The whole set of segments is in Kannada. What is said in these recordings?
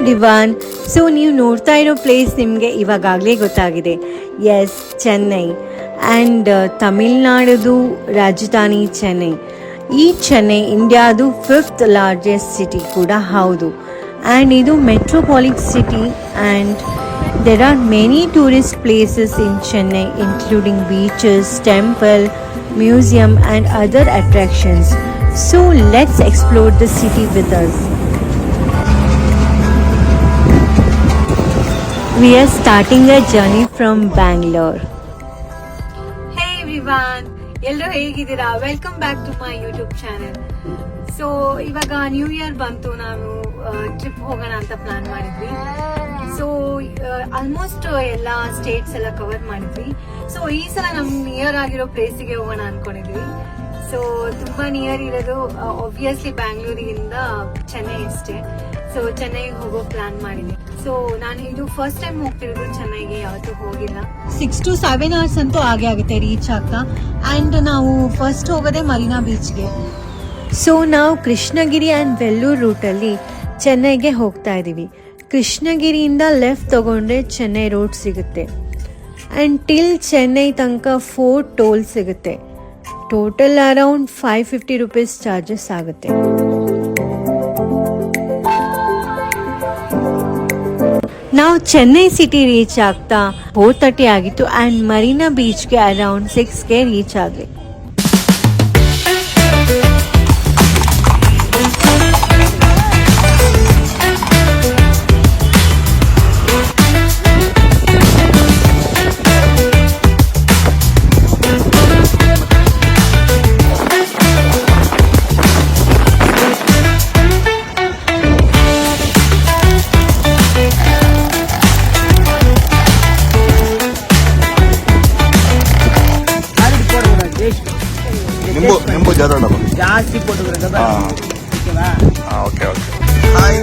ಎವ್ರಿವನ್. ಸೊ ನೀವು ನೋಡ್ತಾ ಇರೋ ಪ್ಲೇಸ್ ನಿಮಗೆ ಇವಾಗಲೇ ಗೊತ್ತಾಗಿದೆ. ಎಸ್, ಚೆನ್ನೈ. ಆ್ಯಂಡ್ ತಮಿಳ್ನಾಡುದು ರಾಜಧಾನಿ ಚೆನ್ನೈ. ಈ ಚೆನ್ನೈ ಇಂಡಿಯಾದು 5th ಲಾರ್ಜೆಸ್ಟ್ ಸಿಟಿ ಕೂಡ ಹೌದು. ಆ್ಯಂಡ್ ಇದು metropolitan city and there are many tourist places in Chennai including beaches, temple, museum and other attractions. So let's explore the city with us. We are starting a journey from Bangalore. Hey everyone, ಎಲ್ಲರೂ ಹೇಗಿದ್ದೀರಾ? Welcome back to my YouTube channel. So ಇವಾಗ ನ್ಯೂ ಇಯರ್ ಬಂತು, ನಾವು ಟ್ರಿಪ್ ಹೋಗೋಣ ಅಂತ ಪ್ಲಾನ್ ಮಾಡಿದ್ವಿ. ಸೊ ಆಲ್ಮೋಸ್ಟ್ ಎಲ್ಲ ಸ್ಟೇಟ್ಸ್ ಎಲ್ಲ ಕವರ್ ಮಾಡಿದ್ವಿ. ಸೊ ಈ ಸಲ ನಮ್ ನಿಯರ್ ಆಗಿರೋ ಪ್ಲೇಸಿಗೆ ಹೋಗೋಣ ಅನ್ಕೊಂಡಿದ್ವಿ. ಸೊ ತುಂಬಾ ನಿಯರ್ ಇರೋದು ಆಬ್ವಿಯಸ್ಲಿ ಬ್ಯಾಂಗ್ಳೂರಿಗಿಂದ ಚೆನ್ನೈ ಅಷ್ಟೇ. ಸೊ ಚೆನ್ನೈಗೆ ಹೋಗೋ ಪ್ಲಾನ್ ಮಾಡಿದ್ವಿ. ಸೊ ನಾನು ಇದು ಫಸ್ಟ್ ಟೈಮ್ ಹೋಗ್ತಿರೋದು ಚೆನ್ನೈಗೆ, ಯಾವತ್ತೂ ಹೋಗಿಲ್ಲ. 6 to 7 hours ಅಂತೂ ಆಗೇ ಆಗುತ್ತೆ ರೀಚ್ ಆಗ್ತಾ. ಅಂಡ್ ನಾವು ಫಸ್ಟ್ ಹೋಗೋದೇ ಮರೀನಾ ಬೀಚ್ಗೆ. ಸೊ ನಾವು ಕೃಷ್ಣಗಿರಿ ಆ್ಯಂಡ್ ವೆಲ್ಲೂರ್ ರೂಟಲ್ಲಿ ಚೆನ್ನೈಗೆ ಹೋಗ್ತಾ ಇದ್ದೀವಿ. ಕೃಷ್ಣಗಿರಿಯಿಂದ ಲೆಫ್ಟ್ ತಗೊಂಡ್ರೆ ಚೆನ್ನೈ ರೋಡ್ ಸಿಗುತ್ತೆ. ಆ್ಯಂಡ್ ಟಿಲ್ ಚೆನ್ನೈ ತನಕ 4 ಟೋಲ್ ಸಿಗುತ್ತೆ. ಟೋಟಲ್ ಅರೌಂಡ್ 550 rupees ಚಾರ್ಜಸ್ ಆಗುತ್ತೆ. ನಾವು ಚೆನ್ನೈ ಸಿಟಿ ರೀಚ್ ಆಗ್ತಾ 4:30 ಆಗಿತ್ತು ಆ್ಯಂಡ್ ಮರೀನಾ ಬೀಚ್ಗೆ ಅರೌಂಡ್ 6ಗೆ ರೀಚ್ ಆದ್ವಿ. ನಿಂಬು ಜಾಸ್ತಿ ಕೊಟ್ಟು okay okay. Hi.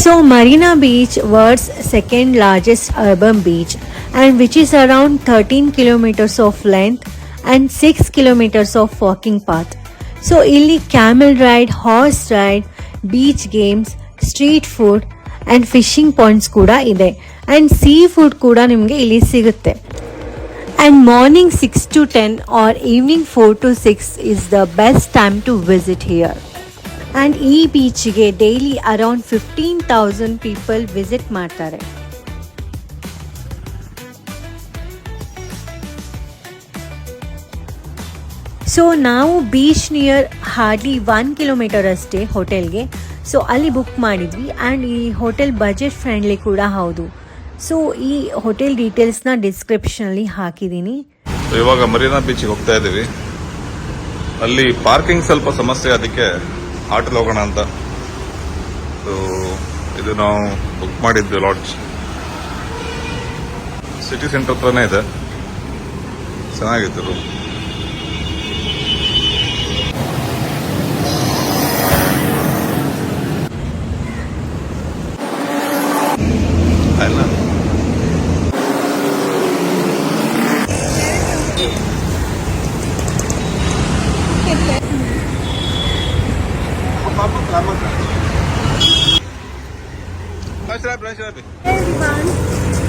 So Marina Beach, world's second largest urban beach and which is around 13 kilometers of length and 6 kilometers of walking path. So illi camel ride, horse ride, beach games, street food and fishing points kuda ide and sea food kuda nimge illi sigutte. And morning 6 to 10 or evening 4 to 6 is the best time to visit here. And ಈ ಬೀಚ್ಗೆ ಡೈಲಿ ಅರೌಂಡ್ 15,000 ಪೀಪಲ್ ವಿಸಿಟ್ ಮಾಡ್ತಾರೆ. ಸೊ ನಾವು ಬೀಚ್ ನಿಯರ್ ಹಾರ್ಡ್ಲಿ 1 ಕಿಲೋಮೀಟರ್ ಅಷ್ಟೇ ಹೋಟೆಲ್ಗೆ. ಸೊ ಅಲ್ಲಿ ಬುಕ್ ಮಾಡಿದ್ವಿ ಆ್ಯಂಡ್ ಈ ಹೋಟೆಲ್ ಬಜೆಟ್ ಫ್ರೆಂಡ್ಲಿ ಕೂಡ ಹೌದು. ಸೊ ಈ ಹೋಟೆಲ್ ಡೀಟೇಲ್ಸ್ನ ಡಿಸ್ಕ್ರಿಪ್ಷನಲ್ಲಿ ಹಾಕಿದ್ದೀನಿ. ಇವಾಗ ಮರೀನಾ ಬೀಚ್ಗೆ ಹೋಗ್ತಾ ಇದ್ದೀವಿ. ಅಲ್ಲಿ ಪಾರ್ಕಿಂಗ್ ಸ್ವಲ್ಪ ಸಮಸ್ಯೆ, ಅದಕ್ಕೆ ಆಟೋಲ್ಲಿ ಹೋಗೋಣ ಅಂತ. ಸೊ ಇದು ನಾವು ಬುಕ್ ಮಾಡಿದ್ವಿ ಲಾಡ್ಜ್. ಸಿಟಿ ಸೆಂಟರ್ ಹತ್ರನೇ ಇದೆ, ಚೆನ್ನಾಗಿತ್ತು ರೂಮ್. ಅಲ್ಲ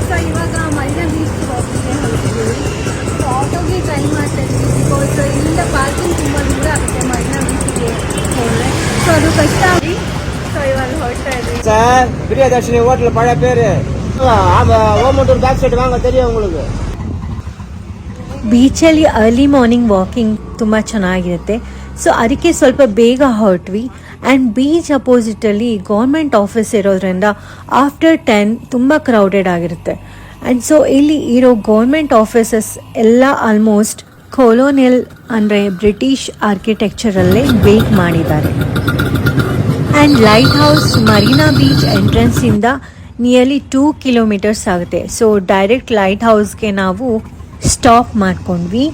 ಸೊ ಇವಾಗ ಮರೀನಾ ಬೀಚ್ಗೆ ಹೋಗ್ತಿದ್ದೆ ಹೊರಟಿದ್ದೀವಿ. ಸೊ ಆಟೋಗೆ ಟ್ರೈ ಮಾಡ್ತಾ ಇದ್ವಿ ಬಿಕಾಸ್ ಇಲ್ಲಿಂದ ಪಾರ್ಕಿಂಗ್ ತುಂಬ ದೂರ ಆಗುತ್ತೆ ಮರೀನಾ ಬೀಚ್ಗೆ ಹೋದರೆ. ಸೊ ಅದು ಕಷ್ಟ ಆಗಿ ಸೊ ಇವಾಗ ಹೊರಡ್ತಾ ಇದ್ವಿ. சார் பிரியதர்ஷினி ஹோட்டல் பழைய பேரு ஓமட்டூர் பேக் சைடு வாங்க, தெரியும் உங்களுக்கு. ಬೀಚಲ್ಲಿ ಅರ್ಲಿ ಮಾರ್ನಿಂಗ್ ವಾಕಿಂಗ್ ತುಂಬ ಚೆನ್ನಾಗಿರುತ್ತೆ. ಸೊ ಅದಕ್ಕೆ ಸ್ವಲ್ಪ ಬೇಗ ಹೊರಟ್ವಿ. ಆ್ಯಂಡ್ ಬೀಚ್ ಅಪೋಸಿಟಲ್ಲಿ ಗೌರ್ಮೆಂಟ್ ಆಫೀಸ್ ಇರೋದ್ರಿಂದ ಆಫ್ಟರ್ 10 ತುಂಬ ಕ್ರೌಡೆಡ್ ಆಗಿರುತ್ತೆ. ಆ್ಯಂಡ್ ಸೊ ಇಲ್ಲಿ ಇರೋ ಗೌರ್ಮೆಂಟ್ ಆಫೀಸಸ್ ಎಲ್ಲ ಆಲ್ಮೋಸ್ಟ್ ಕೊಲೋನಿಯಲ್ ಅಂದರೆ ಬ್ರಿಟಿಷ್ ಆರ್ಕಿಟೆಕ್ಚರಲ್ಲೇ ಬಿಲ್ಟ್ ಮಾಡಿದ್ದಾರೆ. And light house Marina beach ಎಂಟ್ರೆನ್ಸಿಂದ ನಿಯರ್ಲಿ 2 ಕಿಲೋಮೀಟರ್ಸ್ ಆಗುತ್ತೆ. ಸೊ ಡೈರೆಕ್ಟ್ ಲೈಟ್ ಹೌಸ್ಗೆ ನಾವು ಸ್ಟಾಪ್ ಮಾಡ್ಕೊಂಡ್ವಿ.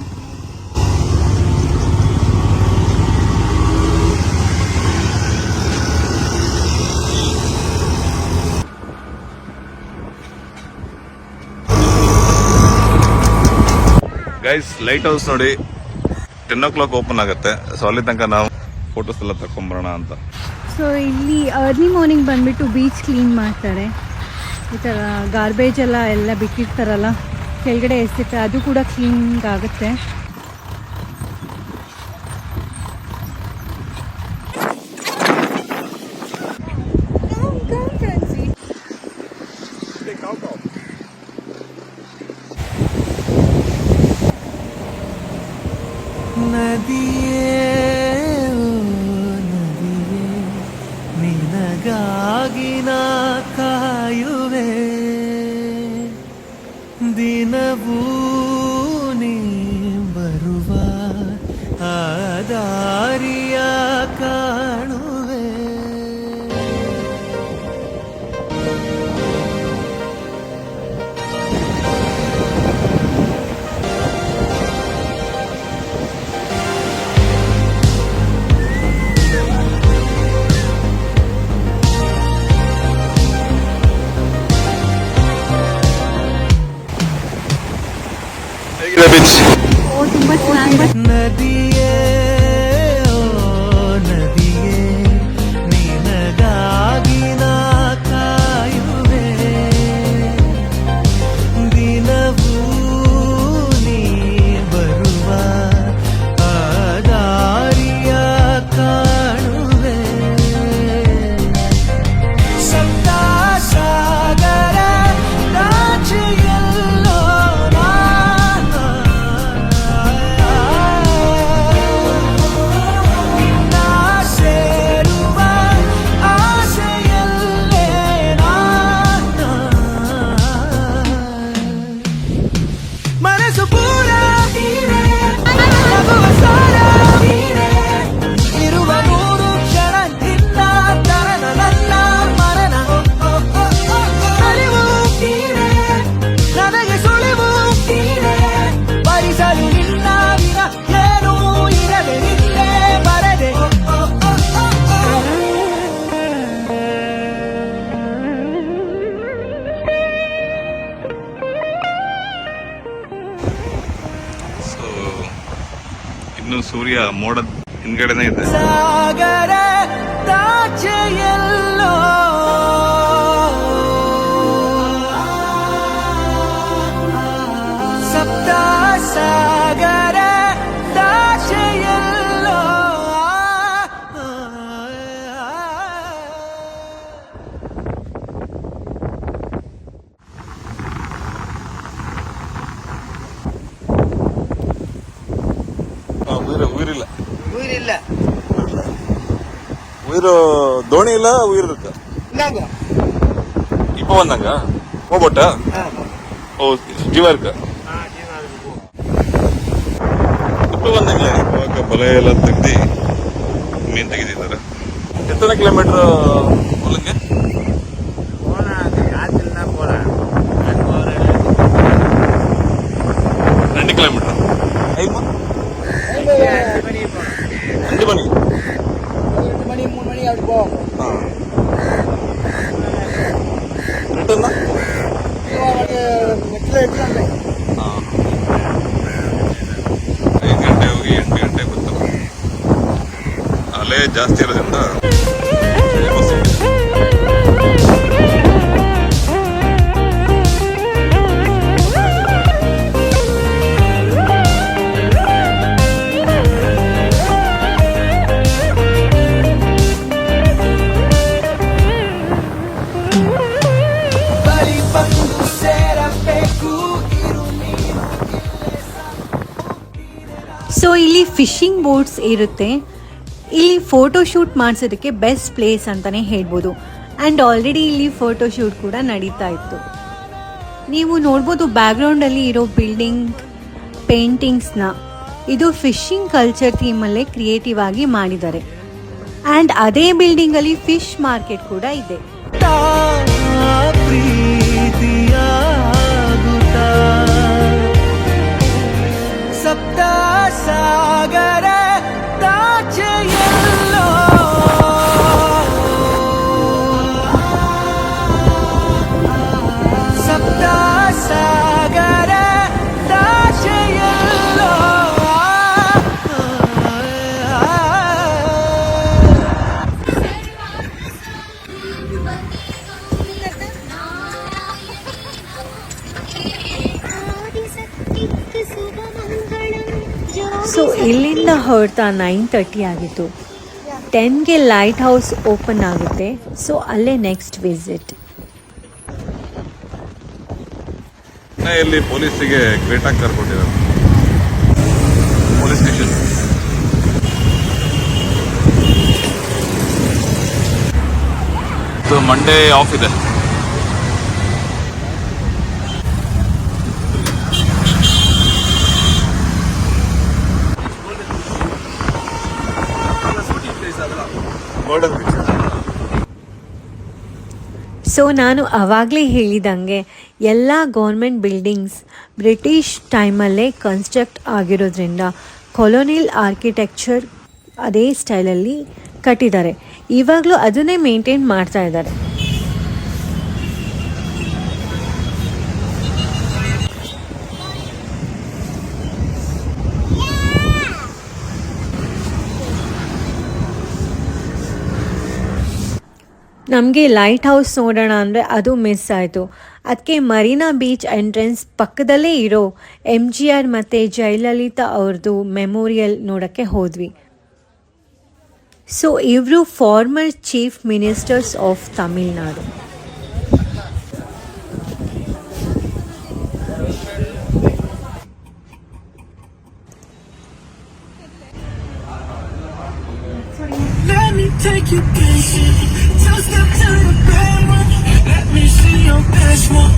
ಗೈಸ್, ಲೈಟ್ ಹೌಸ್ ನೋಡಿ 10 o'clock ಓಪನ್ ಆಗುತ್ತೆ. ಸೊ ಅಲ್ಲಿ ತನಕ ನಾವು ಫೋಟೋಸ್ ಎಲ್ಲ ತಕೊಂಬರೋಣ ಅಂತ. ಸೊ ಇಲ್ಲಿ ಅರ್ಲಿ ಮಾರ್ನಿಂಗ್ ಬಂದ್ಬಿಟ್ಟು ಬೀಚ್ ಕ್ಲೀನ್ ಮಾಡ್ತಾರೆ. ಈ ಥರ ಗಾರ್ಬೇಜ್ ಎಲ್ಲ ಬಿಟ್ಟಿರ್ತಾರಲ್ಲ ಕೆಳಗಡೆ ಎಸ್ತಿರ್ತಾರೆ, ಅದು ಕೂಡ ಕ್ಲೀನ್ ಆಗುತ್ತೆ. ನದಿಯೇ ನದಿಯೇ ನಿನಗಾಗಿ ನಾ ಕಾಯುವೆ, ದಿನವೂ ನೀ ಬರುವ ಆ ದಾರಿಯ ಕಾಣುವೆ. ತುಂಬ ಚೆನ್ನಾಗಿದೆ. ನದಿಯೇ ಓ ನದಿಯೇ ನಿನಗಾಗಿ ನಾ ಕಾಯುವೆ, ದಿನವೂ ನೀ ಬರುವ ಆ ದಾರಿಯ ಕಾಣುವೆ. ಸಪ್ತ ಸಾಗರ ನಾಚೆಯಲ್ಲೋ ಇನ್ನು ಸೂರ್ಯ ಮೋಡದ ಹಿಂದ್ಗಡೆನೇ ಇದೆ. ಸಾಗರ ದಾಚೆಯಲ್ಲೋ ಸಪ್ತ ಸಾಗರ ದಾಚೆಯಲ್ಲೋ ಉಯಿರಿಲ್ಲ, ಊರಿಲ್ಲ ಉಯಿರು ದೋಣಿ ಇಲ್ಲ, ಉಯಿರ್ ಇರುತ್ತ இந்தாங்க. இப்ப வந்தாங்க போட்டா. ஓ ஜீவா இருக்கா இப்ப வந்தாங்களே, ಇವಾಗ ಬಲೆ ಎಲ್ಲ ತೆಗ್ದು ಮೀನ್ ತೆಗೆದಿದ್ದಾರೆ. ಎತ್ತನ ಕಿಲೋಮೀಟರ್ ಹೊಲಂಗೆ காத்துல போலாம் 2 ಕಿಲೋಮೀಟರ್. 5 மணி 2 மணி 3 மணி அப்படி போவோம். ರಿಟರ್ನ್ ಎಟ್ಲ 5 ಗಂಟೆ ಹೋಗಿ 8 ಗಂಟೆ ಬರ್ತಾರೆ. ಅಲೆ ಜಾಸ್ತಿ ಇರೋದ್ರಿಂದ ಸೊ ಇಲ್ಲಿ ಫಿಶಿಂಗ್ ಬೋಟ್ಸ್ ಇರುತ್ತೆ. ಇಲ್ಲಿ ಫೋಟೋ ಶೂಟ್ ಮಾಡಿಸೋದಕ್ಕೆ ಬೆಸ್ಟ್ ಪ್ಲೇಸ್ ಅಂತಲೇ ಹೇಳ್ಬೋದು. ಆ್ಯಂಡ್ ಆಲ್ರೆಡಿ ಇಲ್ಲಿ ಫೋಟೋ ಶೂಟ್ ಕೂಡ ನಡೀತಾ ಇತ್ತು. ನೀವು ನೋಡ್ಬೋದು ಬ್ಯಾಕ್ಗ್ರೌಂಡಲ್ಲಿ ಇರೋ ಬಿಲ್ಡಿಂಗ್ ಪೇಂಟಿಂಗ್ಸ್ನ. ಇದು ಫಿಶಿಂಗ್ ಕಲ್ಚರ್ ಥೀಮಲ್ಲೇ ಕ್ರಿಯೇಟಿವ್ ಆಗಿ ಮಾಡಿದ್ದಾರೆ. ಆ್ಯಂಡ್ ಅದೇ ಬಿಲ್ಡಿಂಗಲ್ಲಿ ಫಿಶ್ ಮಾರ್ಕೆಟ್ ಕೂಡ ಇದೆ. ಸಪ್ತ ಸಾಗರ ದಾಚೆಯಲ್ಲೋ ಸಪ್ತ ಸಾಗರ ದಾಚೆಯಲ್ಲೋ ಸೊ ಇಲ್ಲಿಂದ ಹೊರಡ್ತಾ 9:30 ಆಗಿತ್ತು. 10ಗೆ ಲೈಟ್ ಹೌಸ್ ಓಪನ್ ಆಗುತ್ತೆ. ಸೊ ಅಲ್ಲೇ ನೆಕ್ಸ್ಟ್ ವಿಸಿಟ್. ಇಲ್ಲಿ ಪೊಲೀಸಿಗೆ ಗ್ರೇಟ್ ಆಗಿ ಕರ್ಕೊಂಡಿದ್ದಾರೆ. ಪೊಲೀಸ್ ಸ್ಟೇಷನ್ ಮಂಡೇ ಆಫ್ ಇದೆ. ಸೊ ನಾನು ಆವಾಗಲೇ ಹೇಳಿದಂಗೆ ಎಲ್ಲ ಗೌರ್ಮೆಂಟ್ ಬಿಲ್ಡಿಂಗ್ಸ್ ಬ್ರಿಟಿಷ್ ಟೈಮಲ್ಲೇ ಕನ್ಸ್ಟ್ರಕ್ಟ್ ಆಗಿರೋದ್ರಿಂದ ಕೊಲೋನಿಯಲ್ ಆರ್ಕಿಟೆಕ್ಚರ್ ಅದೇ ಸ್ಟೈಲಲ್ಲಿ ಕಟ್ಟಿದ್ದಾರೆ. ಇವಾಗಲೂ ಅದನ್ನೇ ಮೇಂಟೈನ್ ಮಾಡ್ತಾ ಇದ್ದಾರೆ. ನಮಗೆ ಲೈಟ್ ಹೌಸ್ ನೋಡೋಣ ಅಂದರೆ ಅದು ಮಿಸ್ ಆಯಿತು. ಅದಕ್ಕೆ ಮರೀನಾ ಬೀಚ್ ಎಂಟ್ರೆನ್ಸ್ ಪಕ್ಕದಲ್ಲೇ ಇರೋ MGR ಮತ್ತು ಜಯಲಲಿತಾ ಅವ್ರದ್ದು ಮೆಮೋರಿಯಲ್ ನೋಡೋಕ್ಕೆ ಹೋದ್ವಿ. ಸೊ ಇವರು former chief ministers of Tamil Nadu. Let me take you dancing. Two step to the bedroom. Let me see your best one.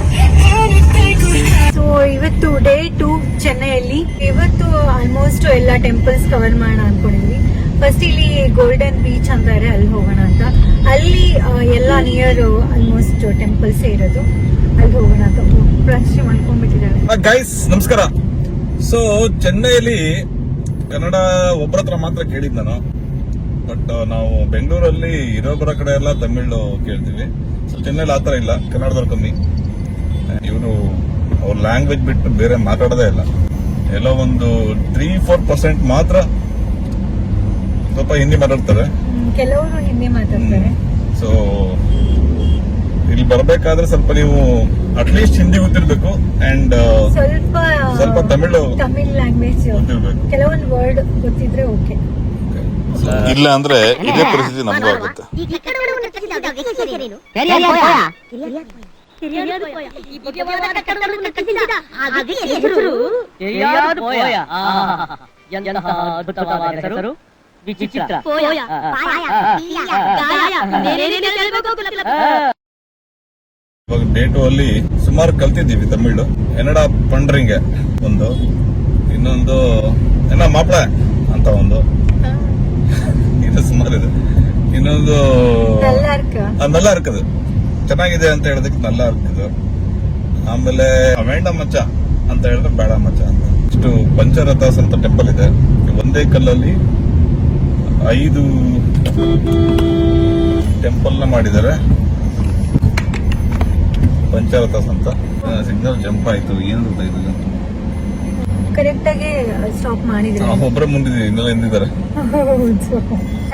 Anything could happen. So ಇವತ್ತು ಡೇ 2 ಚೆನ್ನೈಯಲ್ಲಿ. ಇವತ್ತು ಆಲ್ಮೋಸ್ಟ್ ಎಲ್ಲ ಟೆಂಪಲ್ಸ್ ಕವರ್ ಮಾಡೋಣ ಅಂದ್ಕೊಂಡಿದ್ವಿ. ಫಸ್ಟ್ ಇಲ್ಲಿ ಗೋಲ್ಡನ್ ಬೀಚ್ ಅಂತ ಇದೆ, ಅಲ್ಲಿ ಹೋಗೋಣ ಅಂತ. ಅಲ್ಲಿ ಎಲ್ಲ ನಿಯರ್ ಆಲ್ಮೋಸ್ಟ್ ಟೆಂಪಲ್ಸ್ ಇರೋದು, ಅಲ್ಲಿ ಹೋಗೋಣ ಅಂತ ಪ್ರಶ್ನೆ ಮಾಡ್ಕೊಂಡ್ಬಿಟ್ಟಿದ್ದಾರೆ. ಗೈಸ್ ನಮಸ್ಕಾರ. ಸೊ ಚೆನ್ನೈಯಲ್ಲಿ ಕನ್ನಡ ಒಬ್ಬರ ಹತ್ರ ಮಾತ್ರ ಕೇಳಿದ್ ನಾನು. ಬಟ್ ನಾವು ಬೆಂಗಳೂರಲ್ಲಿ ಇರೋಬ್ಬರ ಕಡೆ ಎಲ್ಲ ತಮಿಳು ಕೇಳ್ತೀವಿ. ಸೊ ಚೆನ್ನೈಲಿ ಆತರ ಇಲ್ಲ, ಕನ್ನಡದವ್ರು ಕಮ್ಮಿ. ಇವರು ಅವ್ರ ಲ್ಯಾಂಗ್ವೇಜ್ ಬಿಟ್ಟು ಬೇರೆ ಮಾತಾಡೋದೇ ಇಲ್ಲ. ಎಲ್ಲೋ ಒಂದು 3-4% ಮಾತ್ರ ಸ್ವಲ್ಪ ಹಿಂದಿ ಮಾತಾಡ್ತಾರೆ. ಕೆಲವರು ಹಿಂದಿ ಮಾತಾಡ್ತಾರೆ. ಸೊ ಇಲ್ಲಿ ಬರ್ಬೇಕಾದ್ರೆ ಸ್ವಲ್ಪ ನೀವು ಅಟ್ಲೀಸ್ಟ್ ಹಿಂದಿ ಗೊತ್ತಿರ್ಬೇಕು ಅಂಡ್ ಸ್ವಲ್ಪ ತಮಿಳ್ ಲ್ಯಾಂಗ್ವೇಜ್ ಗೊತ್ತಿರ್ಬೇಕು. ಕೆಲವೊಂದು ವರ್ಡ್ ಗೊತ್ತಿದ್ರೆ ಓಕೆ. ಇಲ್ಲ ಅಂದ್ರೆ ಇದೇ ಪರಿಸ್ಥಿತಿ ನಮಗೂ ಆಗುತ್ತೆ. ಇವಾಗ ಡೇ 2 ಅಲ್ಲಿ ಸುಮಾರು ಕಲ್ತಿದ್ದೀವಿ ತಮಿಳು. ಕನ್ನಡ ಪಂಡ್ರಿಂಗೆ ಒಂದು, ಇನ್ನೊಂದು ಏನ ಮಾಪ್ಳ ಅಂತ ಒಂದು, ಇದು ಸುಮಾರು ಇದೆ. ಇನ್ನೊಂದು ನಲ್ಲ ಇರ್ಕದು, ಚೆನ್ನಾಗಿದೆ ಅಂತ ಹೇಳೋದಕ್ಕೆ ನಲ್ಲ ಇರ್ಕದು. ಆಮೇಲೆ ವೇಂಡ ಮಚ್ಚ ಅಂತ ಹೇಳಿದ್ರೆ ಬೇಡ ಮಚ್ಚ ಅಂತ. ಇಷ್ಟು ಪಂಚರಥಾಸ್ ಅಂತ ಟೆಂಪಲ್ ಇದೆ. ಒಂದೇ ಕಲ್ಲಲ್ಲಿ 5 ಟೆಂಪಲ್ ನ ಮಾಡಿದ್ದಾರೆ. ಪಂಚರಥಾಸ್ ಅಂತ. ಸಿಗ್ನಲ್ ಜಂಪ್ ಆಯ್ತು. ಏನು ಇದು ಕರೆಕ್ಟ್ ಆಗಿ ಸ್ಟಾಪ್ ಮಾಡಿದ್ರೆ ಒಬ್ಬರೇ ಮುಂದಿದ್ದೀವಿ, ಇನ್ನೆಲ್ಲ ಹಿಂದಿದ್ದಾರೆ.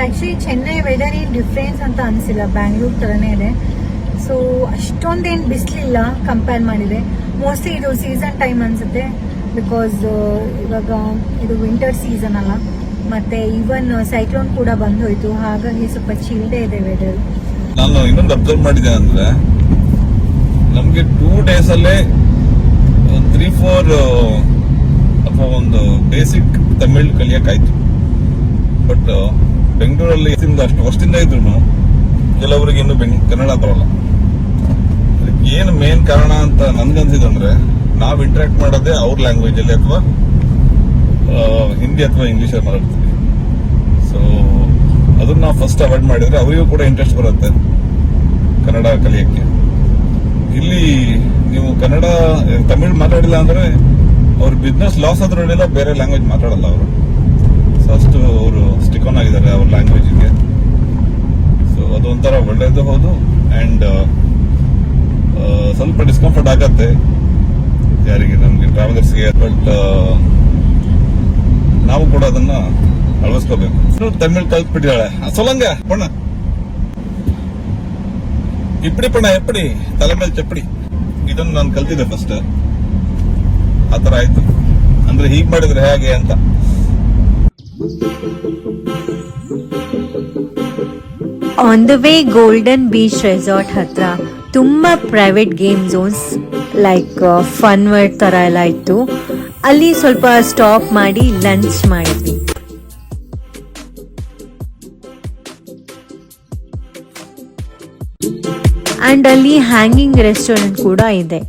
ಆಕ್ಚುಲಿ ಚೆನ್ನೈ ವೆದರ್ ಏನ್ ಡಿಫ್ರೆನ್ಸ್ ಅಂತ ಅನಿಸಿಲ್ಲ, ಬ್ಯಾಂಗ್ಳೂರ್ ತರನೇ ಇದೆ. ಸೊ ಅಷ್ಟೊಂದೇನು ಬಿಸಿಲಿಲ್ಲ ಕಂಪೇರ್ ಮಾಡಿದ್ರೆ. ಮೋಸ್ಟ್ಲಿ ಇದು ಸೀಸನ್ ಟೈಮ್ ಅನ್ಸುತ್ತೆ, ಬಿಕಾಸ್ ಇವಾಗ ಇದು ವಿಂಟರ್ ಸೀಸನ್ ಅಲ್ಲ. ಮತ್ತೆ ಈವನ್ ಸೈಕ್ಲೋನ್ ಕೂಡ ಬಂದೋಯ್ತು, ಹಾಗಾಗಿ ಸ್ವಲ್ಪ ಚಿಲ್ಡೇ ಇದೆ ವೆದರ್. ನಾನು ಇನ್ನೊಂದು ಅಬ್ಸರ್ವ್ ಮಾಡಿದೆ ಅಂದ್ರೆ, ನಮ್ಗೆ 2 days ಅಲ್ಲೇ 3-4 ಅಥವಾ ಒಂದು ಬೇಸಿಕ್ ತಮಿಳ್ ಕಲಿಯಕ್ಕಾಯ್ತು. ಬಟ್ ಬೆಂಗಳೂರಲ್ಲಿ ಅಷ್ಟು ವರ್ಷದಿಂದ ಇದ್ರು ಕೆಲವರಿಗೆ ಇನ್ನು ಕನ್ನಡ ಬರಲ್ಲ. ಏನು ಮೇನ್ ಕಾರಣ ಅಂತ ನನ್ಗನ್ಸಿದಂದ್ರೆ, ನಾವು ಇಂಟ್ರಾಕ್ಟ್ ಮಾಡೋದೇ ಅವ್ರ ಲ್ಯಾಂಗ್ವೇಜ್ ಅಲ್ಲಿ ಅಥವಾ ಹಿಂದಿ ಅಥವಾ ಇಂಗ್ಲಿಷ್ ಅಲ್ಲಿ ಮಾತಾಡ್ತೀವಿ. ಸೊ ಅದನ್ನ ನಾವು ಫಸ್ಟ್ ಅವಾಯ್ಡ್ ಮಾಡಿದ್ರೆ ಅವರಿಗೂ ಕೂಡ ಇಂಟ್ರೆಸ್ಟ್ ಬರುತ್ತೆ ಕನ್ನಡ ಕಲಿಯಕ್ಕೆ. ಇಲ್ಲಿ ನೀವು ಕನ್ನಡ ತಮಿಳ್ ಮಾತಾಡಿಲ್ಲ ಅಂದ್ರೆ ಅವ್ರ ಬಿಸ್ನೆಸ್ ಲಾಸ್ ಆದ್ರೂ ಅಡ್ಡಿಲ್ಲ, ಬೇರೆ ಲ್ಯಾಂಗ್ವೇಜ್ ಮಾತಾಡಲ್ಲ ಅವರು. ಸೊ ಅಷ್ಟು ಅವರು ಸ್ಟಿಕ್ ಆನ್ ಆಗಿದ್ದಾರೆ ಅವ್ರ ಲ್ಯಾಂಗ್ವೇಜ್ಗೆ. ಸೊ ಅದೊಂಥರ ಒಳ್ಳೇದು ಹೌದು. ಅಂಡ್ ಸ್ವಲ್ಪ ಡಿಸ್ಕಂಫರ್ಟ್ ಆಗತ್ತೆ ಯಾರಿಗೆ, ನಮ್ಗೆ ಟ್ರಾವೆಲರ್ಸ್ಗೆ. ಬಟ್ ನಾವು ಕೂಡ ಅದನ್ನ ಅಳವಡಿಸ್ಕೋಬೇಕು. ತಮಿಳ್ ಕಲ್ತ್ಬಿಟ್ಟಿದ್ದಾಳೆ ಸೊಲಂಗ ಪಣ್ಣ ಇಪ್ಪಡಿ ಪಣ್ಣ ಎಪ್ಪಡಿ ತಲೆ ಮೇಲೆ ಚಪ್ಪಡಿ. ಇದನ್ನು ನಾನು ಕಲ್ತಿದ್ದೆ ಫಸ್ಟ್. ಆತರ ಆಯ್ತು ಅಂದ್ರೆ ಹೀಗ್ ಮಾಡಿದ್ರೆ ಹೇಗೆ ಅಂತ. On the way golden beach resort ಹತ್ರ ತುಂಬ private game zones like fun word ಥರ ಎಲ್ಲ ಇತ್ತು. ಅಲ್ಲಿ ಸ್ವಲ್ಪ ಸ್ಟಾಪ್ ಮಾಡಿ ಲಂಚ್ ಮಾಡಿದ್ವಿ. ಆ್ಯಂಡ್ ಅಲ್ಲಿ ಹ್ಯಾಂಗಿಂಗ್ ರೆಸ್ಟೋರೆಂಟ್ ಕೂಡ ಇದೆ.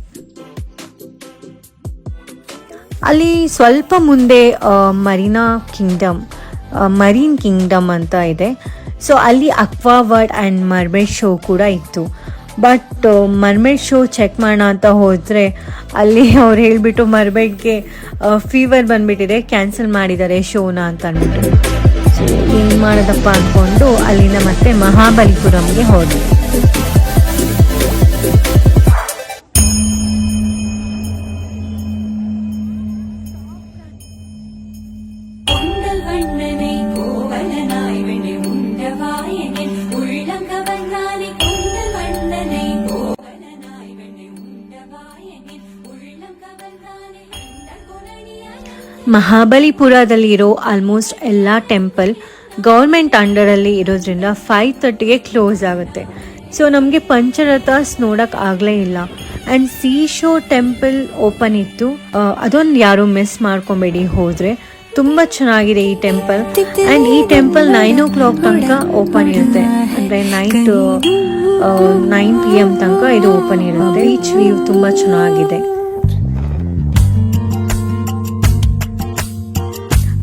ಅಲ್ಲಿ ಸ್ವಲ್ಪ ಮುಂದೆ ಮರೀನ್ ಕಿಂಗ್ಡಮ್ ಅಂತ ಇದೆ. ಸೊ ಅಲ್ಲಿ ಅಕ್ವಾ ವರ್ಡ್ ಆ್ಯಂಡ್ ಮರ್ಮೇಡ್ ಶೋ ಕೂಡ ಇತ್ತು. ಬಟ್ ಮರ್ಮೇಡ್ ಶೋ ಚೆಕ್ ಮಾಡೋಣ ಅಂತ ಹೋದರೆ ಅಲ್ಲಿ ಅವ್ರು ಹೇಳಿಬಿಟ್ಟು ಮರ್ಮೇಡ್ಗೆ ಫೀವರ್ ಬಂದುಬಿಟ್ಟಿದೆ, ಕ್ಯಾನ್ಸಲ್ ಮಾಡಿದ್ದಾರೆ ಶೋನ ಅಂತ ಅಂದ್ಬಿಟ್ಟು. ಸೊ ಏನು ಮಾಡೋದಪ್ಪ ಅಂದ್ಕೊಂಡು ಅಲ್ಲಿಂದ ಮತ್ತೆ ಮಹಾಬಲಿಪುರಂಗೆ ಹೋದ್ವಿ. ಮಹಾಬಲಿಪುರದಲ್ಲಿರೋ ಆಲ್ಮೋಸ್ಟ್ ಎಲ್ಲ ಟೆಂಪಲ್ ಗೌರ್ಮೆಂಟ್ ಅಂಡರಲ್ಲಿ ಇರೋದ್ರಿಂದ 5:30ಗೆ ಕ್ಲೋಸ್ ಆಗುತ್ತೆ. ಸೊ ನಮಗೆ ಪಂಚರಥಸ್ ನೋಡೋಕೆ ಆಗಲೇ ಇಲ್ಲ. And sea shore temple open ಇತ್ತು, ಅದೊಂದು ಯಾರು ಮಿಸ್ ಮಾಡ್ಕೊಬೇಡಿ ಹೋದರೆ. ತುಂಬ ಚೆನ್ನಾಗಿದೆ ಈ ಟೆಂಪಲ್. ಆ್ಯಂಡ್ ಈ ಟೆಂಪಲ್ 9 o'clock ತನಕ ಓಪನ್ ಇರುತ್ತೆ, ಅಂದರೆ ನೈಟ್ 9 PM ತನಕ ಇದು ಓಪನ್ ಇರುತ್ತೆ. ಬೀಚ್ ವ್ಯೂ ತುಂಬ ಚೆನ್ನಾಗಿದೆ.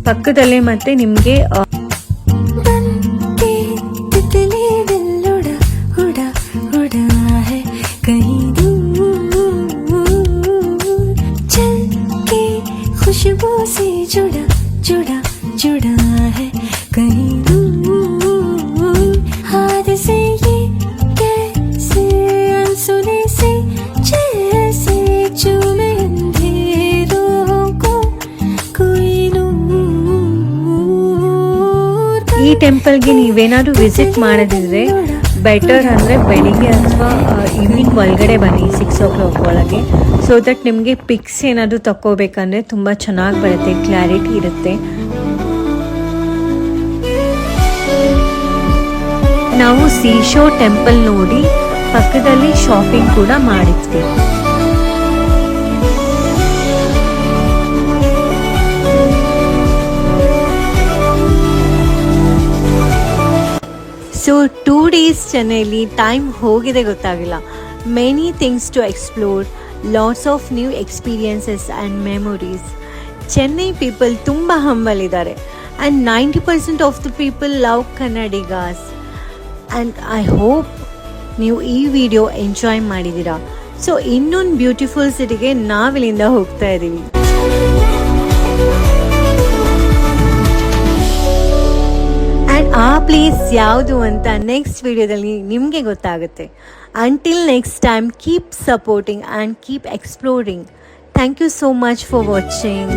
ಪಕ್ಕದಲ್ಲೇ ಮತ್ತೆ ನಿಮಗೆ खुशबू से जुड़ा जुड़ा जुड़ा है कहीं दूर हाथ से ये कैसे अनसुने से जैसे चूमे अंधेरों को कोई नूर. ಈ ಟೆಂಪಲ್ಗೆ ನೀವೇನಾದರೂ ವಿಸಿಟ್ ಮಾಡೋದಿದ್ರೆ ಬೆಟರ್ ಅಂದರೆ ಬೆಳಿಗ್ಗೆ ಅಥವಾ ಈವ್ನಿಂಗ್ ಒಳಗಡೆ ಬನ್ನಿ 6 o'clock ಒಳಗೆ. ಸೊ ದಟ್ ನಿಮಗೆ ಪಿಕ್ಸ್ ಏನಾದರೂ ತಗೋಬೇಕಂದ್ರೆ ತುಂಬ ಚೆನ್ನಾಗಿ ಬರುತ್ತೆ, ಕ್ಲಾರಿಟಿ ಇರುತ್ತೆ. ನಾವು ಸೀ ಶೋ ಟೆಂಪಲ್ ನೋಡಿ ಪಕ್ಕದಲ್ಲಿ ಶಾಪಿಂಗ್ ಕೂಡ ಮಾಡಿದ್ವಿ. ಸೊ 2 days ಚೆನ್ನೈಲಿ ಟೈಮ್ ಹೋಗಿದೆ ಗೊತ್ತಾಗಿಲ್ಲ. Many things to explore, lots of new experiences and memories. Chennai people ತುಂಬ ಹಂಬಲ್ ಇದ್ದಾರೆ and 90% of the people love Kannadigas. And I hope ನೀವು ಈ ವಿಡಿಯೋ ಎಂಜಾಯ್ ಮಾಡಿದ್ದೀರಾ. ಸೊ ಇನ್ನೊಂದು ಬ್ಯೂಟಿಫುಲ್ ಸಿಟಿಗೆ ನಾವಿಲ್ಲಿಂದ ಹೋಗ್ತಾ ಇದ್ದೀವಿ. ಆ್ಯಂಡ್ ಆ ಪ್ಲೇಸ್ ಯಾವುದು ಅಂತ ನೆಕ್ಸ್ಟ್ ವಿಡಿಯೋದಲ್ಲಿ ನಿಮಗೆ ಗೊತ್ತಾಗುತ್ತೆ. Until next time, keep supporting and keep exploring. Thank you so much for watching.